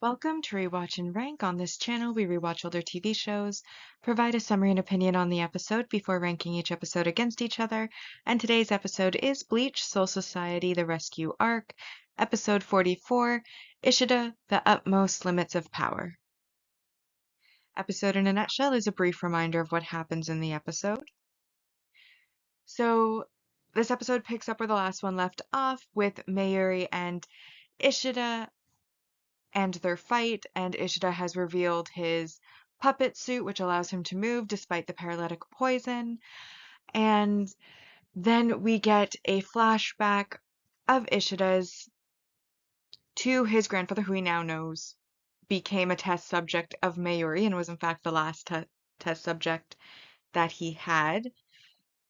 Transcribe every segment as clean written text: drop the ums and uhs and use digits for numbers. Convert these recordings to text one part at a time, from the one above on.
Welcome to Rewatch and Rank. On this channel, we rewatch older TV shows, provide a summary and opinion on the episode before ranking each episode against each other, and today's episode is Bleach Soul Society The Rescue Arc, Episode 44, Ishida, The Utmost Limits of Power. Episode in a nutshell is a brief reminder of what happens in the episode. So, this episode picks up where the last one left off with Mayuri and Ishida and their fight, and Ishida has revealed his puppet suit, which allows him to move despite the paralytic poison. And then we get a flashback of Ishida's to his grandfather, who he now knows became a test subject of Mayuri and was in fact the last test subject that he had.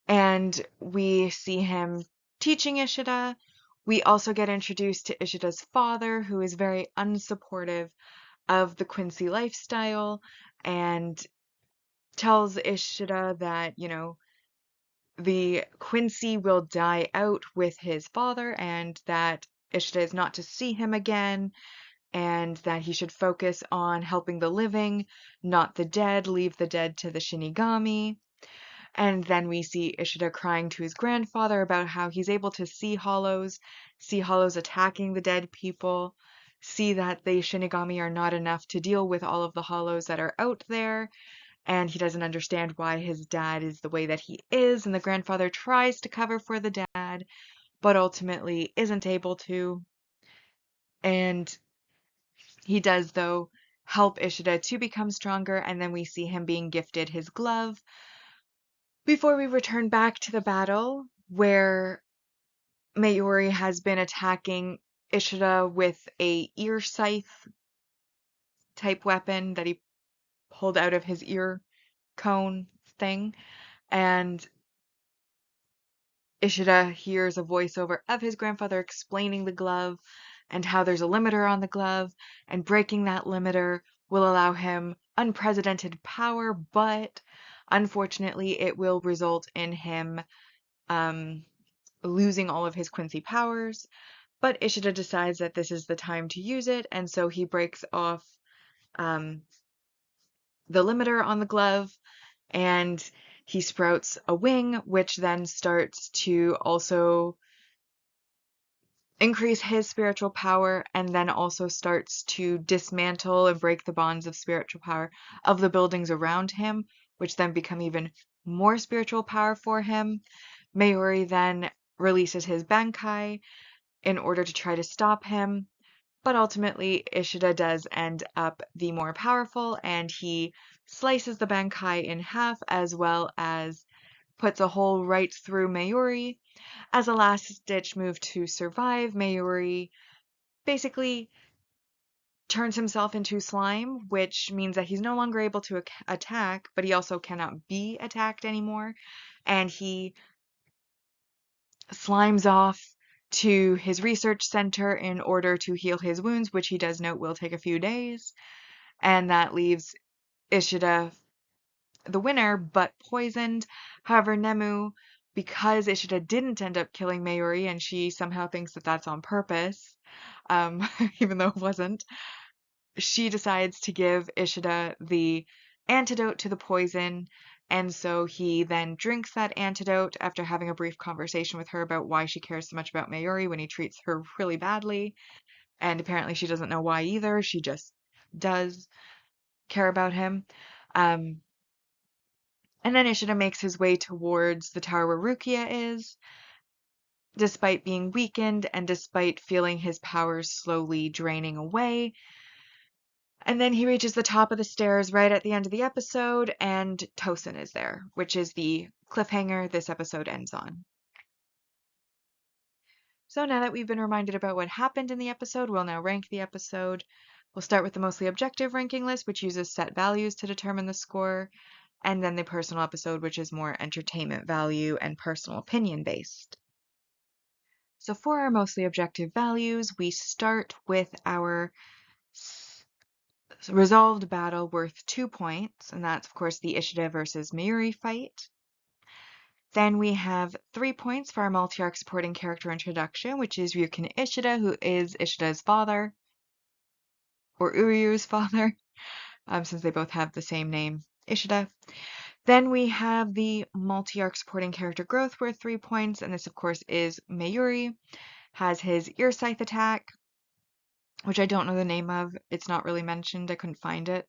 And we see him teaching Ishida. We also get introduced to Ishida's father, who is very unsupportive of the Quincy lifestyle and tells Ishida that, the Quincy will die out with his father and that Ishida is not to see him again and that he should focus on helping the living, not the dead, leave the dead to the Shinigami. And then we see Ishida crying to his grandfather about how he's able to see hollows attacking the dead people, see that the Shinigami are not enough to deal with all of the hollows that are out there, and he doesn't understand why his dad is the way that he is, and the grandfather tries to cover for the dad, but ultimately isn't able to. And he does, though, help Ishida to become stronger, and then we see him being gifted his glove, before we return back to the battle, where Mayuri has been attacking Ishida with a ear scythe type weapon that he pulled out of his ear cone thing, and Ishida hears a voiceover of his grandfather explaining the glove and how there's a limiter on the glove, and breaking that limiter will allow him unprecedented power, but unfortunately it will result in him losing all of his Quincy powers. But Ishida decides that this is the time to use it, and so he breaks off the limiter on the glove, and he sprouts a wing, which then starts to also increase his spiritual power, and then also starts to dismantle and break the bonds of spiritual power of the buildings around him, which then become even more spiritual power for him. Mayuri then releases his Bankai in order to try to stop him, but ultimately Ishida does end up the more powerful, and he slices the Bankai in half, as well as puts a hole right through Mayuri. As a last-ditch move to survive, Mayuri basically turns himself into slime, which means that he's no longer able to attack, but he also cannot be attacked anymore, and he slimes off to his research center in order to heal his wounds, which he does note will take a few days, and that leaves Ishida the winner, but poisoned. However, Nemu, because Ishida didn't end up killing Mayuri, and she somehow thinks that that's on purpose, even though it wasn't, she decides to give Ishida the antidote to the poison, and so he then drinks that antidote after having a brief conversation with her about why she cares so much about Mayuri when he treats her really badly, and apparently she doesn't know why either, she just does care about him. And then Ishida makes his way towards the tower where Rukia is, despite being weakened and despite feeling his powers slowly draining away. And then he reaches the top of the stairs right at the end of the episode, and Tosin is there, which is the cliffhanger this episode ends on. So now that we've been reminded about what happened in the episode, we'll now rank the episode. We'll start with the mostly objective ranking list, which uses set values to determine the score, and then the personal episode, which is more entertainment value and personal opinion based. So for our mostly objective values, we start with our resolved battle worth 2 points, and that's of course the Ishida versus Mayuri fight. Then we have 3 points for our multi-arc supporting character introduction, which is Ryukin Ishida, who is Ishida's father. or Uryu's father, since they both have the same name, Ishida. Then we have the multi-arc supporting character growth worth 3 points, and this of course is Mayuri. Has his ear scythe attack, which I don't know the name of. It's not really mentioned. I couldn't find it,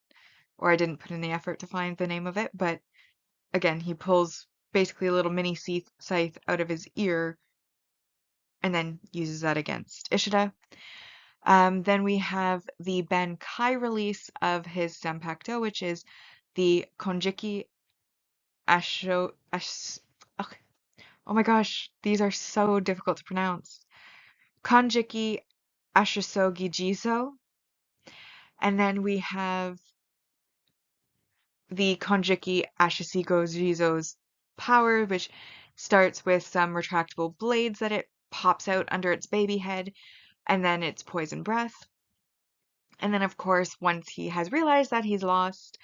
or I didn't put in the effort to find the name of it. But again, he pulls basically a little mini scythe out of his ear and then uses that against Ishida. Then we have the Bankai release of his Zanpakuto, which is the Konjiki Asho. Okay. Oh my gosh, these are so difficult to pronounce. Konjiki Ashisogi Jizo. And then we have the Konjiki Ashisigo Jizo's power, which starts with some retractable blades that it pops out under its baby head, and then it's poison breath. And then, of course, once he has realized that he's lost,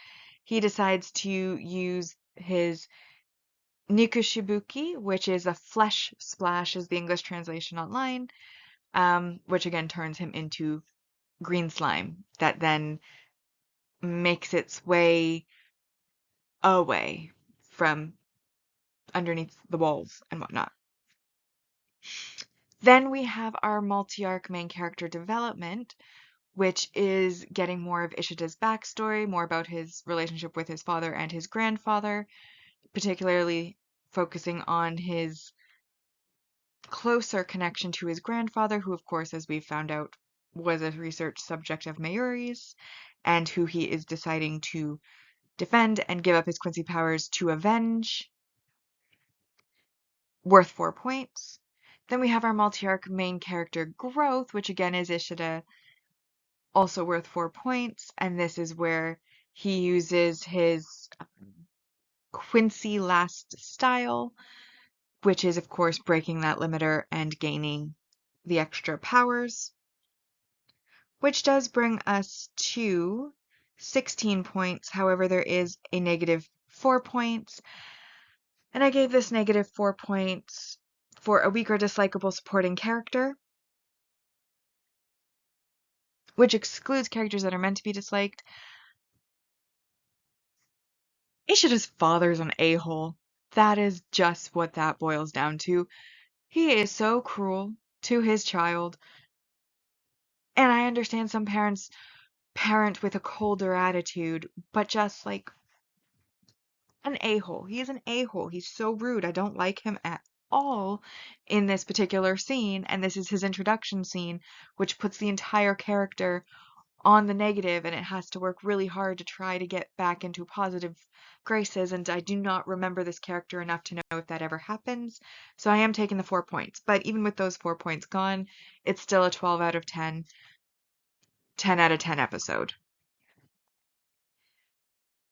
he decides to use his Nikushibuki, which is a flesh splash, is the English translation online, which again turns him into green slime that then makes its way away from underneath the walls and whatnot. Then we have our multi-arc main character development, which is getting more of Ishida's backstory, more about his relationship with his father and his grandfather, particularly focusing on his closer connection to his grandfather, who, of course, as we've found out, was a research subject of Mayuri's, and who he is deciding to defend and give up his Quincy powers to avenge, worth 4 points. Then we have our multi-arc main character growth, which again is Ishida, also worth 4 points, and this is where he uses his Quincy last style, which is, of course, breaking that limiter and gaining the extra powers, which does bring us to 16 points. However, there is a negative 4 points, and I gave this negative 4 points for a weak or dislikable supporting character, which excludes characters that are meant to be disliked. Ishida's father's an a-hole. That is just what that boils down to. He is so cruel to his child, and I understand some parents parent with a colder attitude, but just like an a-hole. He is an a-hole. He's so rude. I don't like him at all in this particular scene, and this is his introduction scene, which puts the entire character on the negative, and it has to work really hard to try to get back into positive graces, and I do not remember this character enough to know if that ever happens, so I am taking the 4 points. But even with those 4 points gone, it's still a 12 out of 10, 10 out of 10 episode.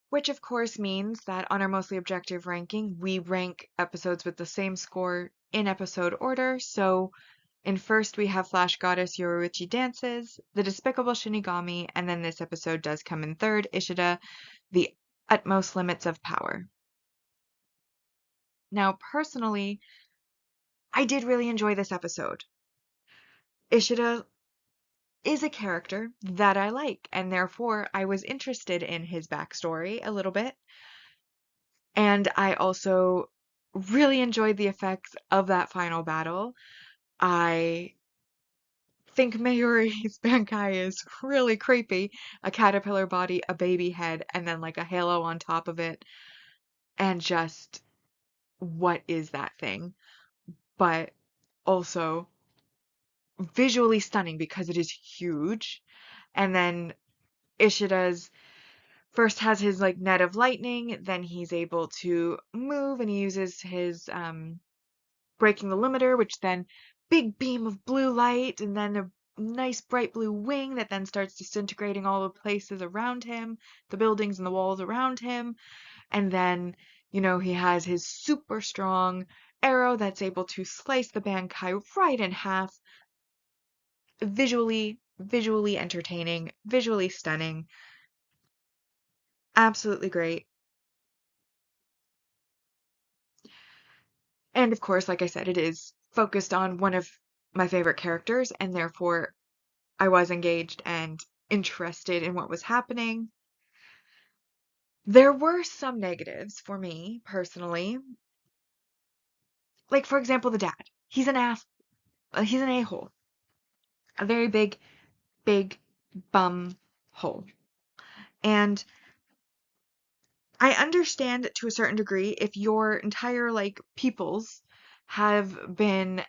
Which of course means that on our mostly objective ranking, we rank episodes with the same score in episode order. So in first we have Flash Goddess Yoruichi Dances, The Despicable Shinigami, and then this episode does come in third, Ishida, The Utmost Limits of Power. Now personally, I did really enjoy this episode. Ishida is a character that I like, and therefore I was interested in his backstory a little bit. And I also really enjoyed the effects of that final battle. I think Mayuri's Bankai is really creepy. A caterpillar body, a baby head, and then like a halo on top of it. And just, what is that thing? But also visually stunning because it is huge. And then Ishida's first has his like net of lightning, then he's able to move and he uses his breaking the limiter, which then big beam of blue light, and then a nice bright blue wing that then starts disintegrating all the places around him, the buildings and the walls around him. And then, he has his super strong arrow that's able to slice the Bankai right in half. Visually entertaining, visually stunning. Absolutely great. And of course, like I said, it is focused on one of my favorite characters, and therefore I was engaged and interested in what was happening. There were some negatives for me personally. Like, for example, the dad. He's an he's an a-hole. A very big bum hole. And I understand to a certain degree if your entire like peoples have been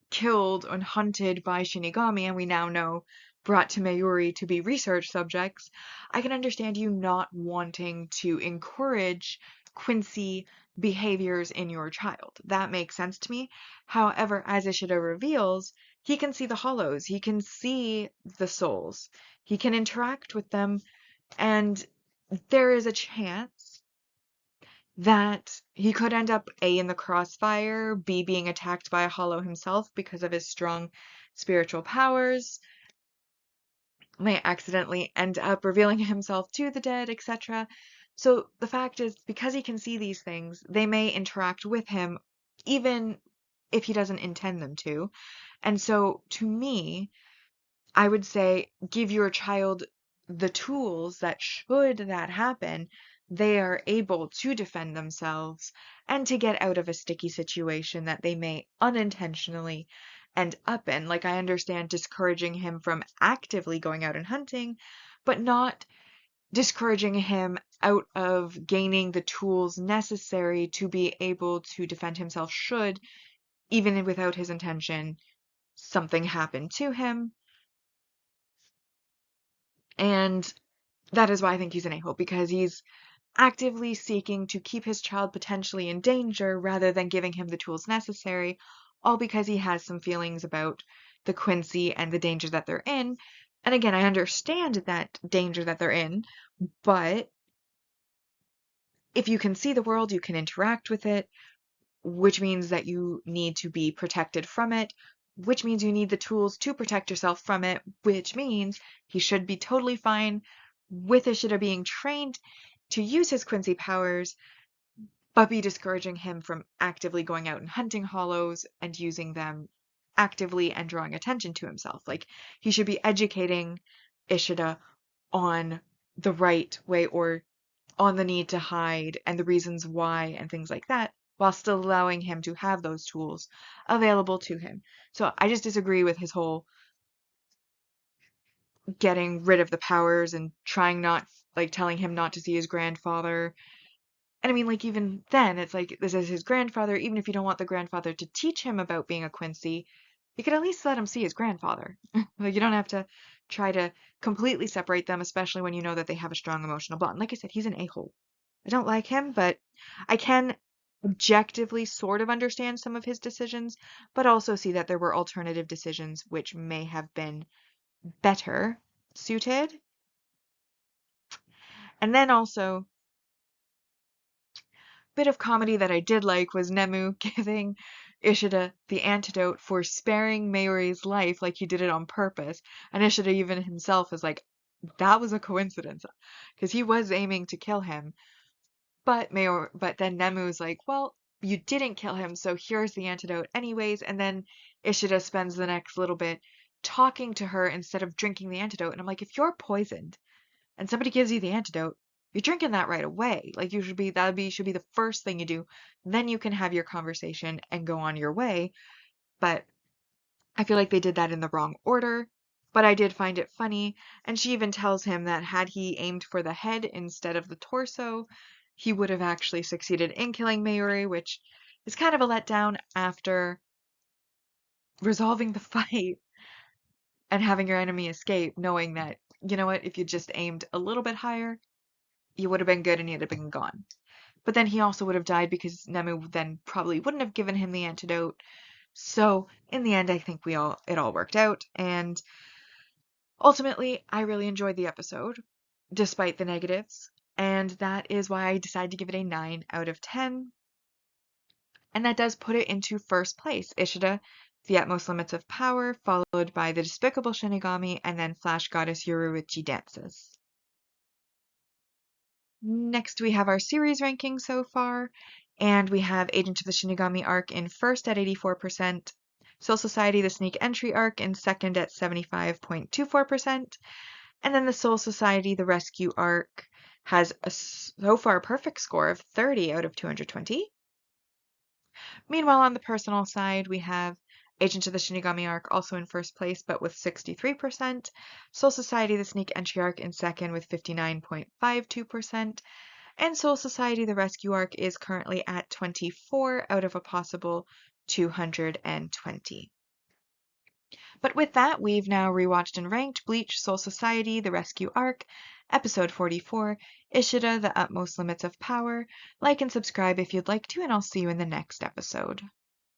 killed and hunted by Shinigami, and we now know brought to Mayuri to be research subjects, I can understand you not wanting to encourage Quincy behaviors in your child. That makes sense to me. However, as Ishida reveals, he can see the hollows, he can see the souls, he can interact with them, and there is a chance that he could end up A in the crossfire, B being attacked by a hollow himself because of his strong spiritual powers, may accidentally end up revealing himself to the dead, etc. So the fact is, because he can see these things, they may interact with him even if he doesn't intend them to. And so to me, I would say give your child the tools that should that happen, they are able to defend themselves and to get out of a sticky situation that they may unintentionally end up in. Like, I understand discouraging him from actively going out and hunting, but not discouraging him out of gaining the tools necessary to be able to defend himself should, even without his intention, something happen to him. And that is why I think he's an a-hole, because he's actively seeking to keep his child potentially in danger rather than giving him the tools necessary, all because he has some feelings about the Quincy and the danger that they're in. And again, I understand that danger that they're in, but if you can see the world, you can interact with it, which means that you need to be protected from it, which means you need the tools to protect yourself from it, which means he should be totally fine with Ishida being trained to use his Quincy powers, but be discouraging him from actively going out and hunting hollows and using them actively and drawing attention to himself. Like, he should be educating Ishida on the right way, or on the need to hide and the reasons why and things like that, while still allowing him to have those tools available to him. So I just disagree with his whole getting rid of the powers and trying not, like, telling him not to see his grandfather. And I mean, like, even then, it's like, this is his grandfather. Even if you don't want the grandfather to teach him about being a Quincy, you could at least let him see his grandfather. Like, you don't have to try to completely separate them, especially when you know that they have a strong emotional bond. Like I said, he's an a-hole. I don't like him, but I can objectively sort of understand some of his decisions, but also see that there were alternative decisions which may have been better suited. And then also, bit of comedy that I did like was Nemu giving Ishida the antidote for sparing Mayuri's life, like he did it on purpose. And Ishida even himself is like, that was a coincidence, because he was aiming to kill him. But then Nemu's like, well, you didn't kill him, so here's the antidote anyways. And then Ishida spends the next little bit talking to her instead of drinking the antidote. And I'm like, if you're poisoned and somebody gives you the antidote, you're drinking that right away. Like, you should be, should be the first thing you do. Then you can have your conversation and go on your way. But I feel like they did that in the wrong order. But I did find it funny. And she even tells him that had he aimed for the head instead of the torso, he would have actually succeeded in killing Mayuri, which is kind of a letdown after resolving the fight and having your enemy escape, knowing that, you know what, if you just aimed a little bit higher, you would have been good and he'd have been gone. But then he also would have died because Nemu then probably wouldn't have given him the antidote. So in the end, I think it all worked out. And ultimately, I really enjoyed the episode, despite the negatives. And that is why I decided to give it a 9 out of 10. And that does put it into first place. Ishida, The Utmost Limits of Power, followed by The Despicable Shinigami, and then Flash Goddess Yoruichi Dances. Next, we have our series ranking so far, and we have Agent of the Shinigami arc in first at 84%, Soul Society the Sneak Entry arc in second at 75.24%, And then the Soul Society, the Rescue arc, has a so far perfect score of 30 out of 220. Meanwhile, on the personal side, we have Agent of the Shinigami arc also in first place, but with 63%. Soul Society, the Sneak Entry arc in second with 59.52%. And Soul Society, the Rescue arc is currently at 24 out of a possible 220. But with that, we've now rewatched and ranked Bleach, Soul Society, The Rescue Arc, Episode 44, Ishida, The Utmost Limits of Power. Like and subscribe if you'd like to, and I'll see you in the next episode.